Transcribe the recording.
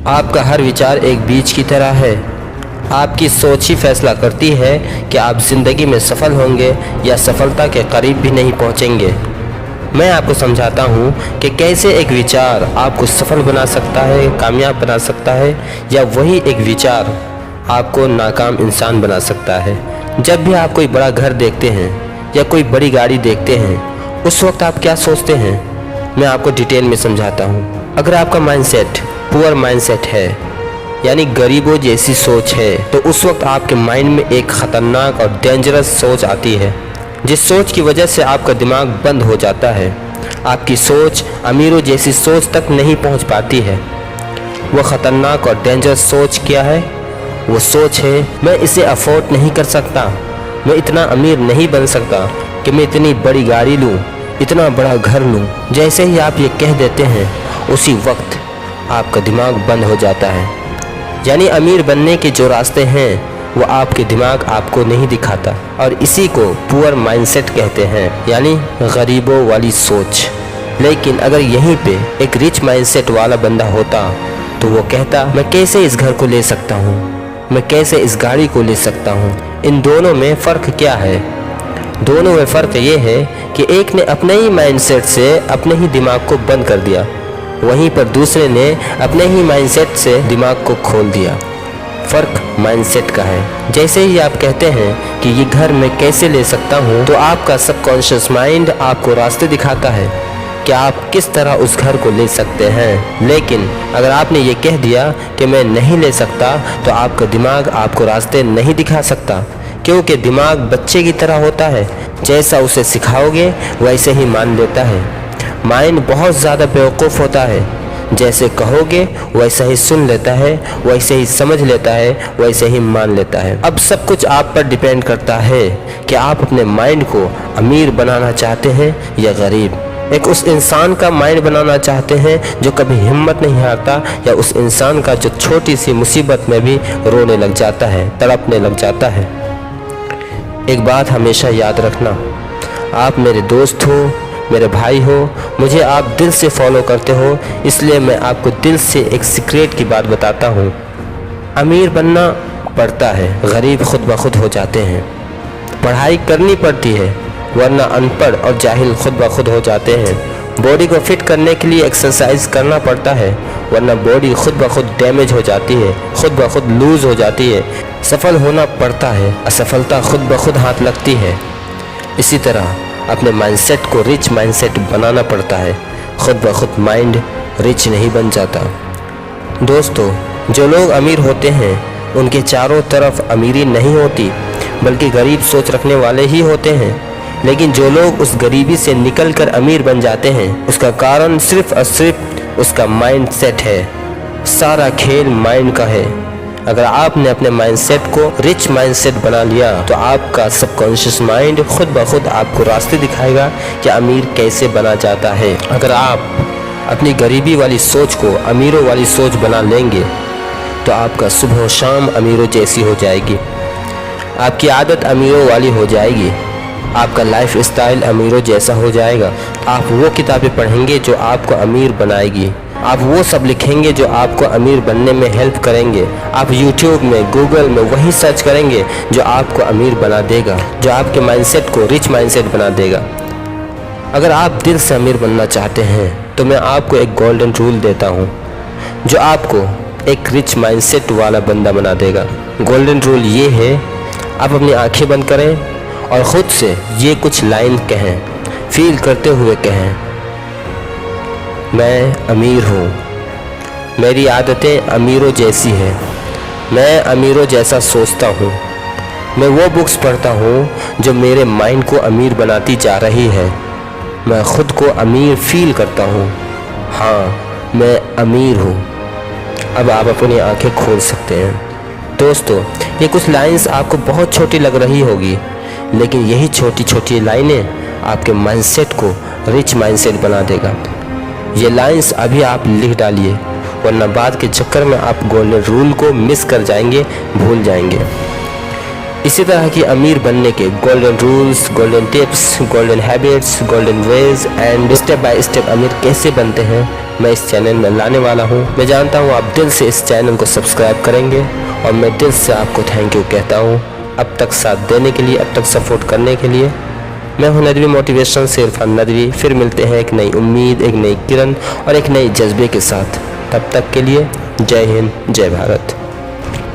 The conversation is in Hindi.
आपका हर विचार एक बीज की तरह है। आपकी सोच ही फैसला करती है कि आप ज़िंदगी में सफल होंगे या सफलता के करीब भी नहीं पहुंचेंगे। मैं आपको समझाता हूं कि कैसे एक विचार आपको सफल बना सकता है, कामयाब बना सकता है, या वही एक विचार आपको नाकाम इंसान बना सकता है। जब भी आप कोई बड़ा घर देखते हैं या कोई बड़ी गाड़ी देखते हैं, उस वक्त आप क्या सोचते हैं? मैं आपको डिटेल में समझाता हूँ। अगर आपका माइंडसेट पुअर माइंडसेट है, यानी गरीबों जैसी सोच है, तो उस वक्त आपके माइंड में एक ख़तरनाक और डेंजरस सोच आती है, जिस सोच की वजह से आपका दिमाग बंद हो जाता है। आपकी सोच अमीरों जैसी सोच तक नहीं पहुंच पाती है। वो ख़तरनाक और डेंजरस सोच क्या है? वो सोच है, मैं इसे अफोर्ड नहीं कर सकता, मैं इतना अमीर नहीं बन सकता कि मैं इतनी बड़ी गाड़ी लूँ, इतना बड़ा घर लूँ। जैसे ही आप ये कह देते हैं, उसी वक्त आपका दिमाग बंद हो जाता है। यानी अमीर बनने के जो रास्ते हैं वो आपके दिमाग आपको नहीं दिखाता, और इसी को पुअर माइंडसेट कहते हैं, यानी गरीबों वाली सोच। लेकिन अगर यहीं पे एक रिच माइंडसेट वाला बंदा होता तो वो कहता, मैं कैसे इस घर को ले सकता हूँ, मैं कैसे इस गाड़ी को ले सकता हूँ। इन दोनों में फ़र्क क्या है? दोनों में फ़र्क ये है कि एक ने अपने ही माइंडसेट से अपने ही दिमाग को बंद कर दिया, वहीं पर दूसरे ने अपने ही माइंडसेट से दिमाग को खोल दिया। फ़र्क माइंडसेट का है। जैसे ही आप कहते हैं कि ये घर मैं कैसे ले सकता हूँ, तो आपका सबकॉन्शियस माइंड आपको रास्ते दिखाता है कि आप किस तरह उस घर को ले सकते हैं। लेकिन अगर आपने ये कह दिया कि मैं नहीं ले सकता, तो आपका दिमाग आपको रास्ते नहीं दिखा सकता, क्योंकि दिमाग बच्चे की तरह होता है, जैसा उसे सिखाओगे वैसे ही मान लेता है। माइंड बहुत ज़्यादा बेवकूफ़ होता है, जैसे कहोगे वैसा ही सुन लेता है, वैसे ही समझ लेता है, वैसे ही मान लेता है। अब सब कुछ आप पर डिपेंड करता है कि आप अपने माइंड को अमीर बनाना चाहते हैं या गरीब। एक उस इंसान का माइंड बनाना चाहते हैं जो कभी हिम्मत नहीं हारता, या उस इंसान का जो छोटी सी मुसीबत में भी रोने लग जाता है, तड़पने लग जाता है। एक बात हमेशा याद रखना, आप मेरे दोस्त हो, मेरे भाई हो, मुझे आप दिल से फॉलो करते हो, इसलिए मैं आपको दिल से एक सीक्रेट की बात बताता हूँ। अमीर बनना पड़ता है, गरीब खुद ब खुद हो जाते हैं। पढ़ाई करनी पड़ती है, वरना अनपढ़ और जाहिल खुद ब खुद हो जाते हैं। बॉडी को फिट करने के लिए एक्सरसाइज करना पड़ता है, वरना बॉडी खुद ब खुद डैमेज हो जाती है, खुद ब खुद लूज हो जाती है। सफल होना पड़ता है, असफलता खुद ब खुद हाथ लगती है। इसी तरह अपने माइंडसेट को रिच माइंडसेट बनाना पड़ता है, खुद ब खुद माइंड रिच नहीं बन जाता। दोस्तों, जो लोग अमीर होते हैं उनके चारों तरफ अमीरी नहीं होती, बल्कि गरीब सोच रखने वाले ही होते हैं। लेकिन जो लोग उस गरीबी से निकलकर अमीर बन जाते हैं, उसका कारण सिर्फ और सिर्फ उसका माइंडसेट है। सारा खेल माइंड का है। अगर आपने अपने माइंडसेट को रिच माइंडसेट बना लिया, तो आपका सबकॉन्शियस माइंड खुद ब खुद आपको रास्ते दिखाएगा कि अमीर कैसे बना जाता है। अगर आप अपनी गरीबी वाली सोच को अमीरों वाली सोच बना लेंगे, तो आपका सुबह शाम अमीरों जैसी हो जाएगी, आपकी आदत अमीरों वाली हो जाएगी, आपका लाइफ स्टाइल अमीरों जैसा हो जाएगा। आप वो किताबें पढ़ेंगे जो आपको अमीर बनाएगी, आप वो सब लिखेंगे जो आपको अमीर बनने में हेल्प करेंगे। आप YouTube में, गूगल में वही सर्च करेंगे जो आपको अमीर बना देगा, जो आपके माइंडसेट को रिच माइंडसेट बना देगा। अगर आप दिल से अमीर बनना चाहते हैं, तो मैं आपको एक गोल्डन रूल देता हूँ जो आपको एक रिच माइंडसेट वाला बंदा बना देगा। गोल्डन रूल ये है, आप अपनी आंखें बंद करें और ख़ुद से ये कुछ लाइन कहें, फील करते हुए कहें, मैं अमीर हूँ, मेरी आदतें अमीरों जैसी हैं, मैं अमीरों जैसा सोचता हूँ, मैं वो बुक्स पढ़ता हूँ जो मेरे माइंड को अमीर बनाती जा रही है, मैं ख़ुद को अमीर फील करता हूँ, हाँ मैं अमीर हूँ। अब आप अपनी आंखें खोल सकते हैं। दोस्तों, ये कुछ लाइंस आपको बहुत छोटी लग रही होगी, लेकिन यही छोटी छोटी लाइनें आपके माइंडसेट को रिच माइंडसेट बना देगा। ये लाइंस अभी आप लिख डालिए, वरना बाद के चक्कर में आप गोल्डन रूल को मिस कर जाएंगे, भूल जाएंगे। इसी तरह की अमीर बनने के golden rules, golden tips, golden habits, golden ways and step by step अमीर कैसे बनते हैं, मैं इस चैनल में लाने वाला हूँ। मैं जानता हूँ आप दिल से इस चैनल को सब्सक्राइब करेंगे और मैं दिल से आपको थैंक यू कहता हूँ अब तक साथ देने के लिए, अब तक सपोर्ट करने के लिए। मैं हूं नदवी मोटिवेशन से इरफान नदवी। फिर मिलते हैं एक नई उम्मीद, एक नई किरण और एक नई जज्बे के साथ। तब तक के लिए जय हिंद, जय भारत।